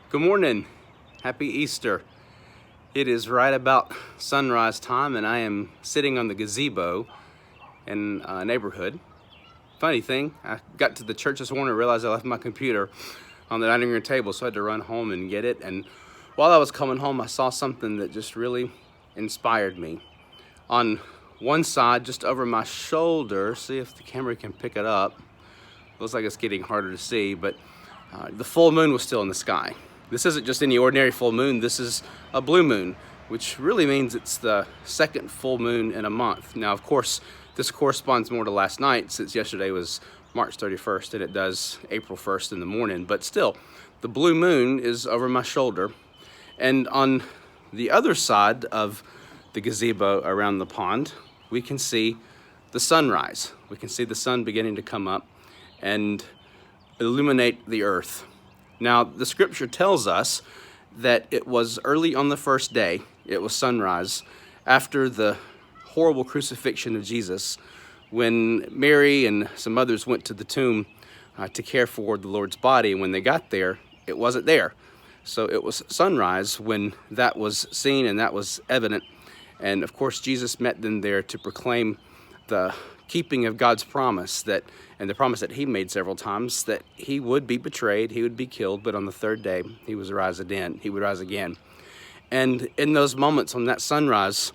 Good morning. Happy Easter. It is right about sunrise time and I am sitting on the gazebo in a neighborhood. Funny thing, I got to the church this morning and realized I left my computer on the dining room table, so I had to run home and get it. And while I was coming home, I saw something that just really inspired me. On one side, just over my shoulder, see if the camera can pick it up. Looks like it's getting harder to see, but the full moon was still in the sky. This isn't just any ordinary full moon, this is a blue moon, which really means it's the second full moon in a month. Now, of course, this corresponds more to last night, since yesterday was March 31st and it does April 1st in the morning, but still, the blue moon is over my shoulder. And on the other side of the gazebo around the pond, we can see the sunrise. We can see the sun beginning to come up and illuminate the earth. Now, the scripture tells us that it was early on the first day, it was sunrise, after the horrible crucifixion of Jesus, when Mary and some others went to the tomb to care for the Lord's body. And when they got there, it wasn't there. So it was sunrise when that was seen and that was evident. And of course, Jesus met them there to proclaim the keeping of God's promise, and the promise that he made several times, that he would be betrayed, he would be killed, but on the third day he would rise again. And in those moments on that sunrise,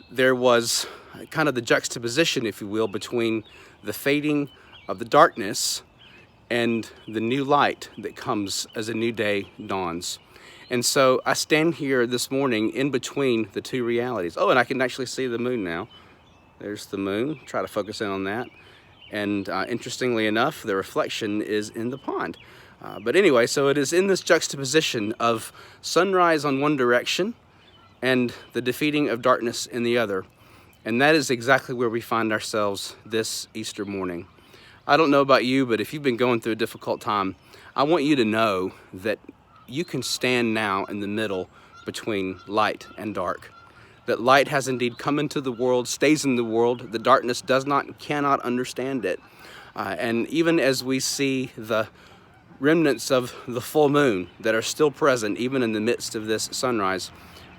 there was kind of the juxtaposition, if you will, between the fading of the darkness and the new light that comes as a new day dawns. And so I stand here this morning in between the two realities. Oh, and I can actually see the moon now. There's the moon. Try to focus in on that. And interestingly enough, the reflection is in the pond. But anyway, so it is in this juxtaposition of sunrise on one direction and the defeating of darkness in the other. And that is exactly where we find ourselves this Easter morning. I don't know about you, but if you've been going through a difficult time, I want you to know that you can stand now in the middle between light and dark. That light has indeed come into the world, stays in the world. The darkness cannot understand it. And even as we see the remnants of the full moon that are still present, even in the midst of this sunrise,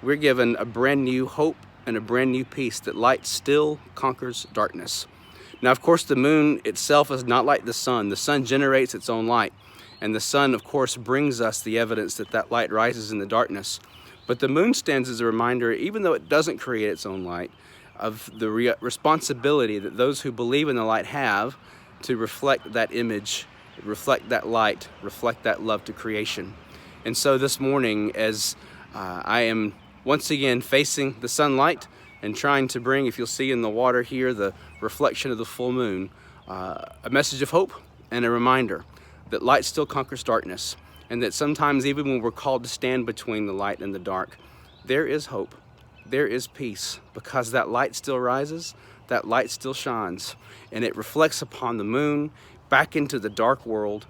we're given a brand new hope and a brand new peace that light still conquers darkness. Now, of course, the moon itself is not like the sun. The sun generates its own light. And the sun, of course, brings us the evidence that that light rises in the darkness. But the moon stands as a reminder, even though it doesn't create its own light, of the responsibility that those who believe in the light have to reflect that image, reflect that light, reflect that love to creation. And so this morning, as I am once again facing the sunlight and trying to bring, if you'll see in the water here, the reflection of the full moon, a message of hope and a reminder that light still conquers darkness. And that sometimes, even when we're called to stand between the light and the dark, there is hope, there is peace, because that light still rises, that light still shines, and it reflects upon the moon back into the dark world,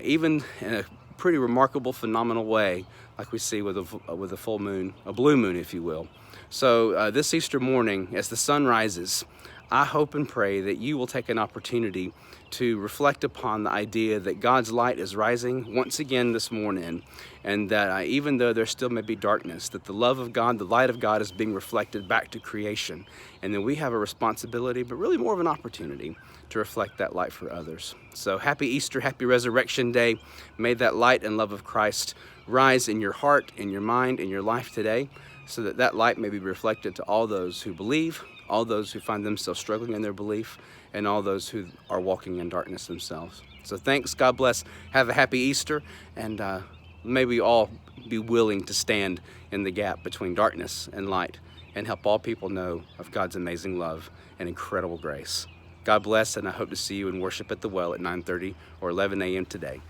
even in a pretty remarkable, phenomenal way, like we see with a full moon, a blue moon, if you will. So this Easter morning, as the sun rises, I hope and pray that you will take an opportunity to reflect upon the idea that God's light is rising once again this morning, and that even though there still may be darkness, that the love of God, the light of God is being reflected back to creation, and that we have a responsibility, but really more of an opportunity to reflect that light for others. So happy Easter, happy Resurrection Day. May that light and love of Christ rise in your heart, in your mind, in your life today, so that that light may be reflected to all those who believe, all those who find themselves struggling in their belief, and all those who are walking in darkness themselves. So thanks, God bless, have a happy Easter, and may we all be willing to stand in the gap between darkness and light and help all people know of God's amazing love and incredible grace. God bless, and I hope to see you in worship at the well at 9:30 or 11 a.m. today.